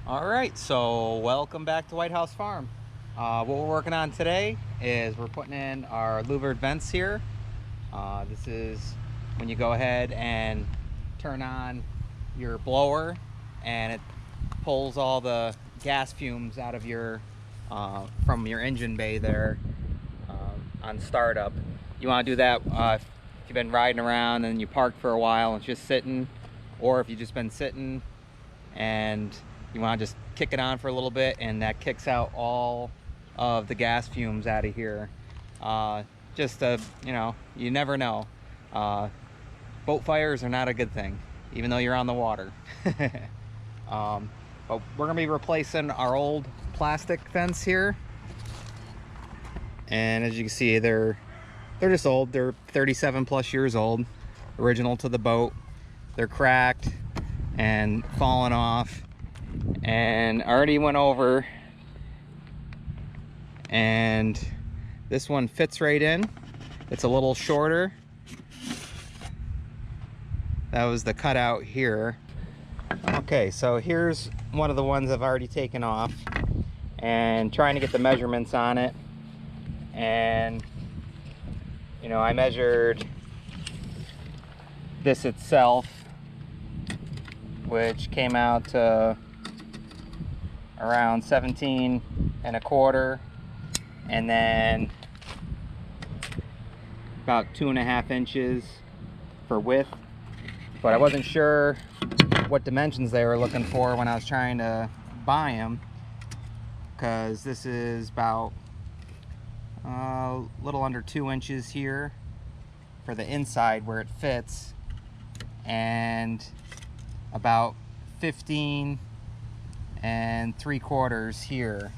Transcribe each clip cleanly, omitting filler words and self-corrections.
All right, so welcome back to White House Farm. What we're working on today is we're putting in our louvered vents here. This is when you go ahead and turn on your blower and it pulls all the gas fumes out of your from your engine bay there on startup. You want to do that if you've been riding around and you parked for a while and it's just sitting, or if you've just been sitting and you want to just kick it on for a little bit, and that kicks out all of the gas fumes out of here. You never know. Boat fires are not a good thing, even though you're on the water. But we're gonna be replacing our old plastic fence here, and as you can see, they're just old. They're 37 plus years old, original to the boat. They're cracked and falling off, and I already went over, and this one fits right in. It's a little shorter. That was the cutout here. Okay, so here's one of the ones I've already taken off and trying to get the measurements on it. And you know, I measured this itself, which came out to around 17 1/4, and then about 2.5 inches for width. But I wasn't sure what dimensions they were looking for when I was trying to buy them, because this is about a little under 2 inches here for the inside where it fits, and about 15 3/4 here.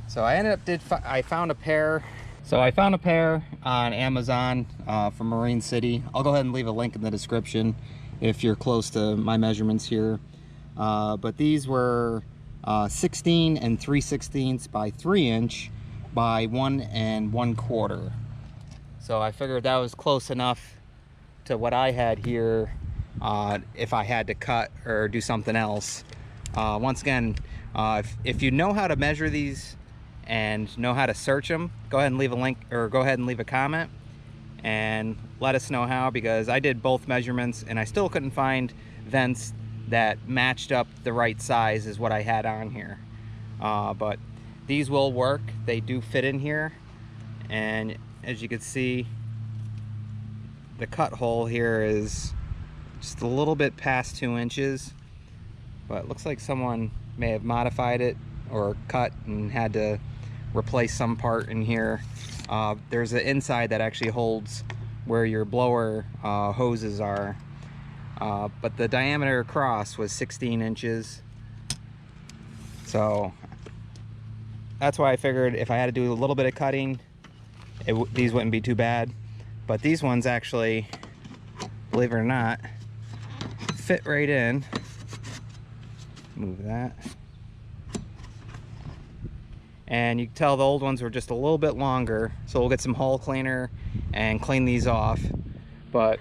So I found a pair. So I found a pair on Amazon from Marine City. I'll go ahead and leave a link in the description if you're close to my measurements here. But these were 16 3/16 by 3 inch by 1 1/4. So I figured that was close enough to what I had here if I had to cut or do something else. Once again, if you know how to measure these and know how to search them, go ahead and leave a link, or go ahead and leave a comment and let us know how, because I did both measurements and I still couldn't find vents that matched up the right size as what I had on here. But these will work. They do fit in here, and as you can see, the cut hole here is just a little bit past 2 inches, but it looks like someone may have modified it or cut and had to replace some part in here. There's an inside that actually holds where your blower hoses are, but the diameter across was 16 inches. So that's why I figured if I had to do a little bit of cutting, these wouldn't be too bad. But these ones actually, believe it or not, fit right in. Move that. And you can tell the old ones were just a little bit longer, so we'll get some hull cleaner and clean these off. But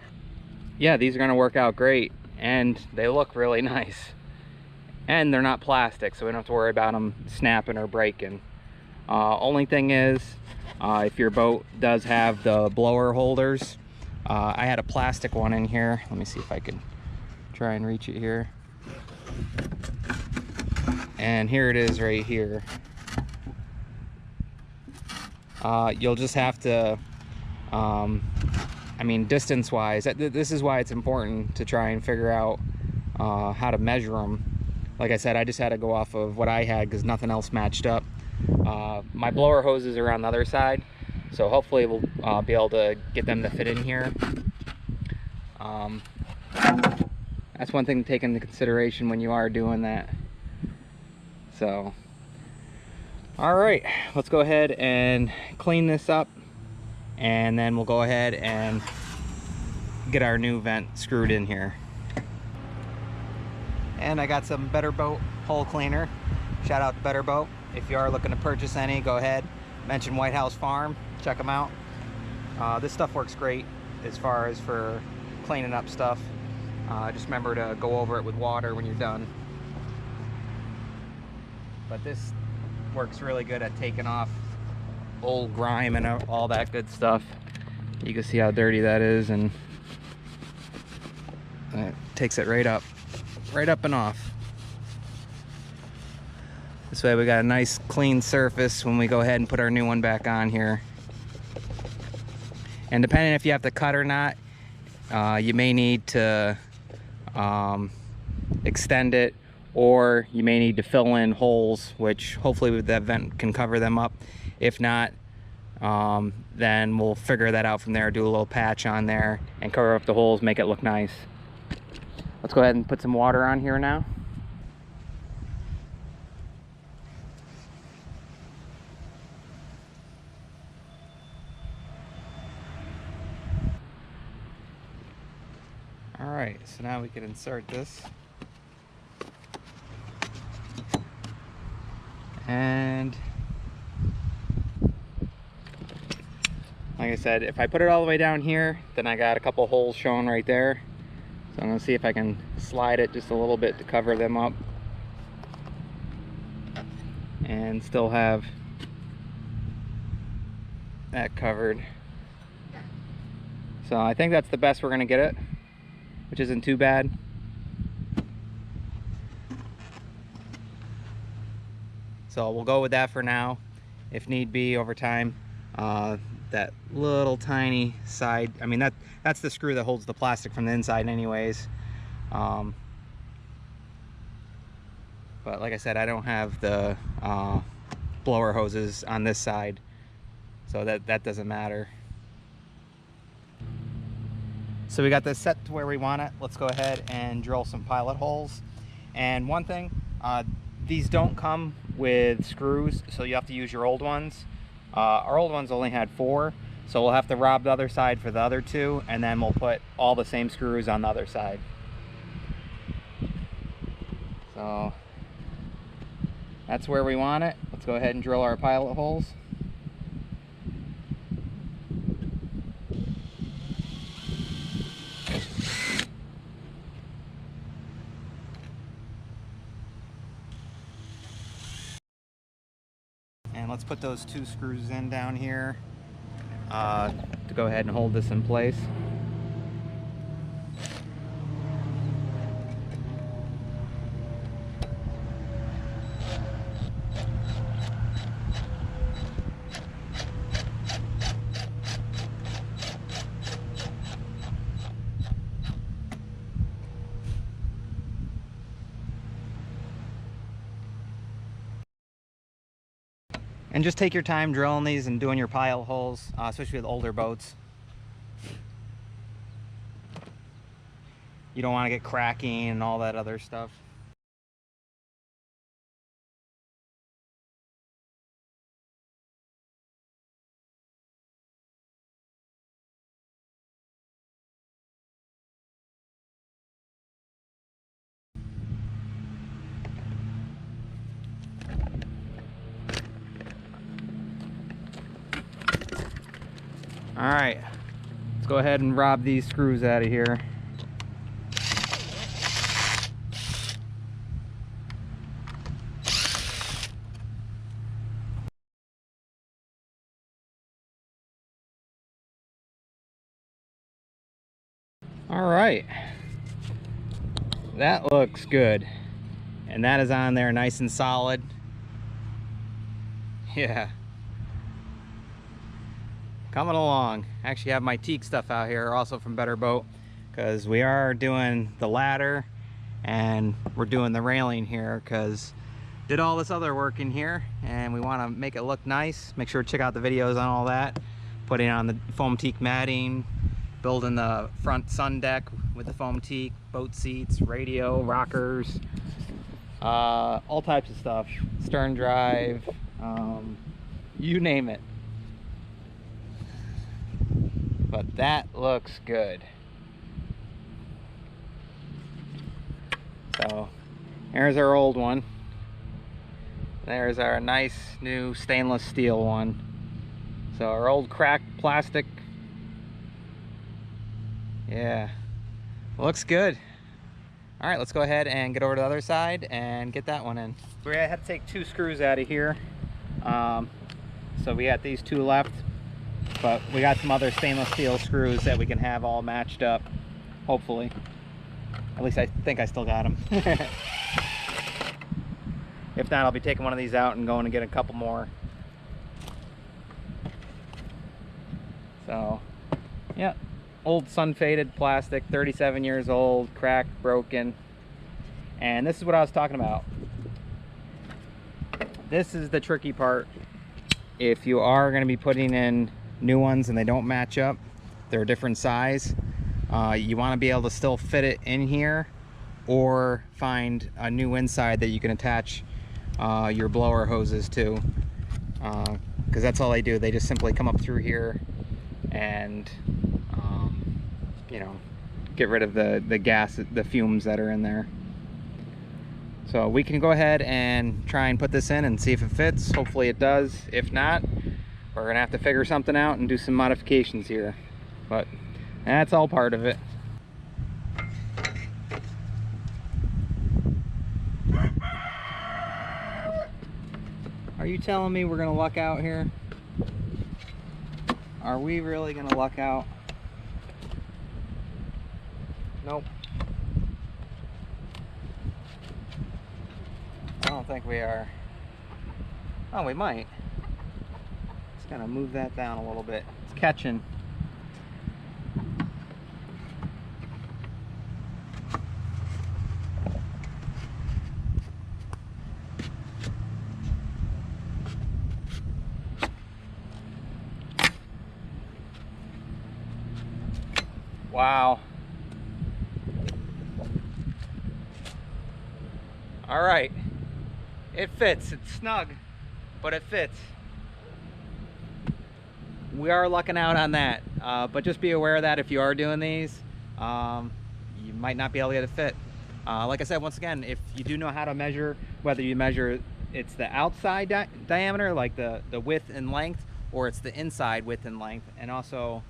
yeah, these are going to work out great, and they look really nice, and they're not plastic, so we don't have to worry about them snapping or breaking. Only thing is, if your boat does have the blower holders, I had a plastic one in here. Let me see if I can try and reach it here. And here it is right here. You'll just have to, I mean, distance wise, this is why it's important to try and figure out how to measure them. Like I said, I just had to go off of what I had because nothing else matched up. My blower hoses are on the other side, so hopefully we'll be able to get them to fit in here. That's one thing to take into consideration when you are doing that. So all right, let's go ahead and clean this up, and then we'll go ahead and get our new vent screwed in here. And I got some Better Boat hole cleaner. Shout out to Better Boat. If you are looking to purchase any, go ahead, mention White House Farm, check them out. This stuff works great as far as for cleaning up stuff. Just remember to go over it with water when you're done. but this works really good at taking off old grime and all that good stuff. You can see how dirty that is, and it takes it right up and off. This way we got a nice clean surface when we go ahead and put our new one back on here. And depending if you have to cut or not, you may need to extend it, or you may need to fill in holes, which hopefully that vent can cover them up. If not, then we'll figure that out from there, do a little patch on there and cover up the holes, make it look nice. Let's go ahead and put some water on here now. All right, so now we can insert this. And like I said, if I put it all the way down here, then I got a couple holes showing right there. So I'm gonna see if I can slide it just a little bit to cover them up and still have that covered. So I think that's the best we're gonna get it, which isn't too bad. So we'll go with that for now. If need be, over time, that little tiny side, I mean that's the screw that holds the plastic from the inside anyways. But like I said, I don't have the blower hoses on this side, so that doesn't matter. So we got this set to where we want it. Let's go ahead and drill some pilot holes. And one thing, these don't come with screws, so you have to use your old ones. Our old ones only had 4, so we'll have to rob the other side for the other 2, and then we'll put all the same screws on the other side. So that's where we want it. Let's go ahead and drill our pilot holes. And let's put those 2 screws in down here to go ahead and hold this in place. And just take your time drilling these and doing your pilot holes, especially with older boats. You don't want to get cracking and all that other stuff. All right, let's go ahead and rob these screws out of here. All right, that looks good. And that is on there nice and solid. Yeah. Coming along. Actually have my teak stuff out here also from Better Boat, because we are doing the ladder and we're doing the railing here, because did all this other work in here and we want to make it look nice. Make sure to check out the videos on all that. Putting on the foam teak matting, building the front sun deck with the foam teak, boat seats, radio, rockers, all types of stuff, stern drive, you name it. But that looks good. So here's our old one. There's our nice new stainless steel one. So our old cracked plastic. Yeah, looks good. All right, let's go ahead and get over to the other side and get that one in. We had to take 2 screws out of here. So we got these 2 left, but we got some other stainless steel screws that we can have all matched up, hopefully. At least I think I still got them. If not, I'll be taking one of these out and going to get a couple more. So, yeah, old sun-faded plastic, 37 years old, cracked, broken. And this is what I was talking about. This is the tricky part. If you are going to be putting in new ones and they don't match up, they're a different size, you want to be able to still fit it in here, or find a new inside that you can attach your blower hoses to, because that's all they do. They just simply come up through here and you know, get rid of the gas, the fumes that are in there. So we can go ahead and try and put this in and see if it fits. Hopefully it does. If not, we're gonna have to figure something out and do some modifications here, but that's all part of it. Are you telling me we're gonna luck out here? Are we really gonna luck out? Nope. I don't think we are. Oh, we might. Just gonna move that down a little bit. It's catching. Wow. All right. It fits. It's snug, but it fits. We are lucking out on that, but just be aware of that if you are doing these, you might not be able to get it fit. Like I said, once again, if you do know how to measure, whether you measure it's the outside diameter, like the width and length, or it's the inside width and length, and also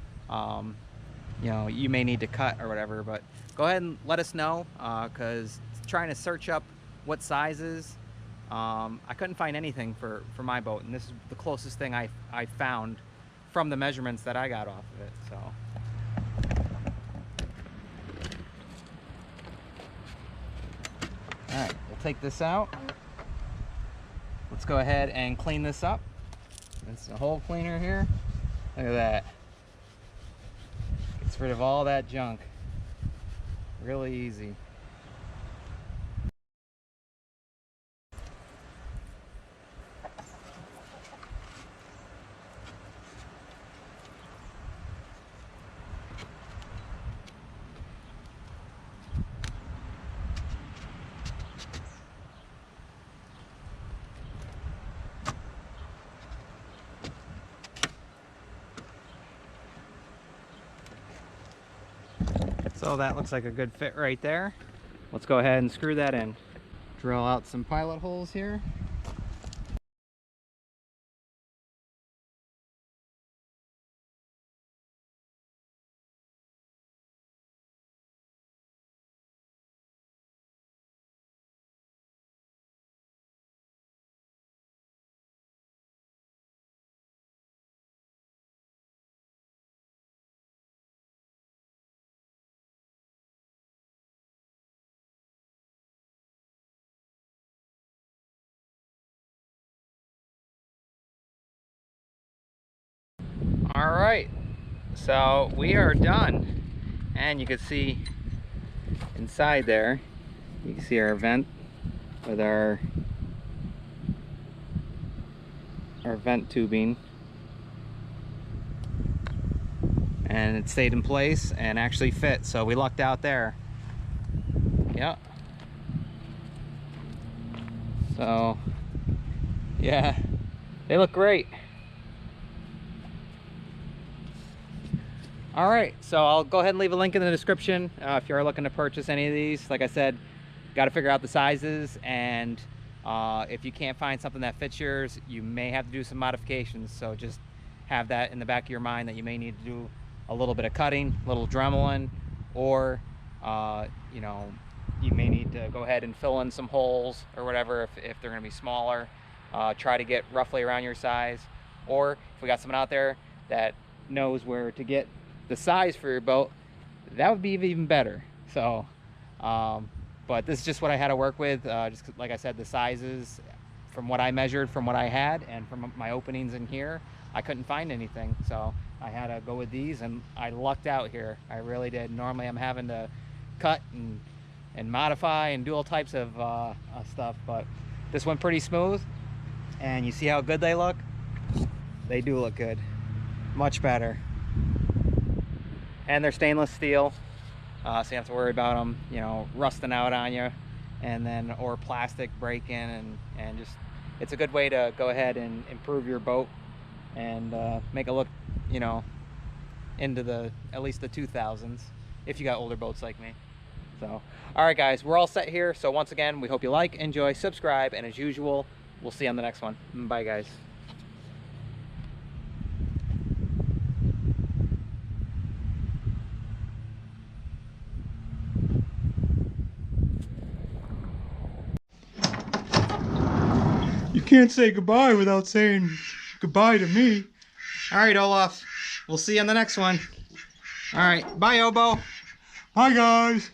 you know, you may need to cut or whatever, but go ahead and let us know, because trying to search up what sizes, I couldn't find anything for my boat, and this is the closest thing I found from the measurements that I got off of it. So all right, we'll take this out. Let's go ahead and clean this up. It's a hole cleaner here. Look at that. Gets rid of all that junk really easy. So that looks like a good fit right there. Let's go ahead and screw that in. Drill out some pilot holes here. All right, so we are done, and you can see inside there, you can see our vent with our vent tubing, and it stayed in place and actually fit, so we lucked out there. Yep. So yeah, they look great. All right, so I'll go ahead and leave a link in the description if you are looking to purchase any of these. Like I said, got to figure out the sizes, and if you can't find something that fits yours, you may have to do some modifications. So just have that in the back of your mind that you may need to do a little bit of cutting, a little dremeling, or you know, you may need to go ahead and fill in some holes or whatever if they're going to be smaller. Try to get roughly around your size. Or if we got someone out there that knows where to get the size for your boat, that would be even better. So but this is just what I had to work with. Just like I said, the sizes from what I measured, from what I had, and from my openings in here, I couldn't find anything. So I had to go with these, and I lucked out here. I really did. Normally I'm having to cut and modify and do all types of stuff, but this went pretty smooth. And you see how good they look? They do look good. Much better. And they're stainless steel, so you don't have to worry about them, you know, rusting out on you, and then or plastic breaking, and just it's a good way to go ahead and improve your boat and make it look, you know, into the at least the 2000s if you got older boats like me. So all right guys, we're all set here. So once again, we hope you like, enjoy, subscribe, and as usual, we'll see you on the next one. Bye guys. You can't say goodbye without saying goodbye to me. All right, Olaf, we'll see you on the next one. All right, bye, Obo. Bye, guys.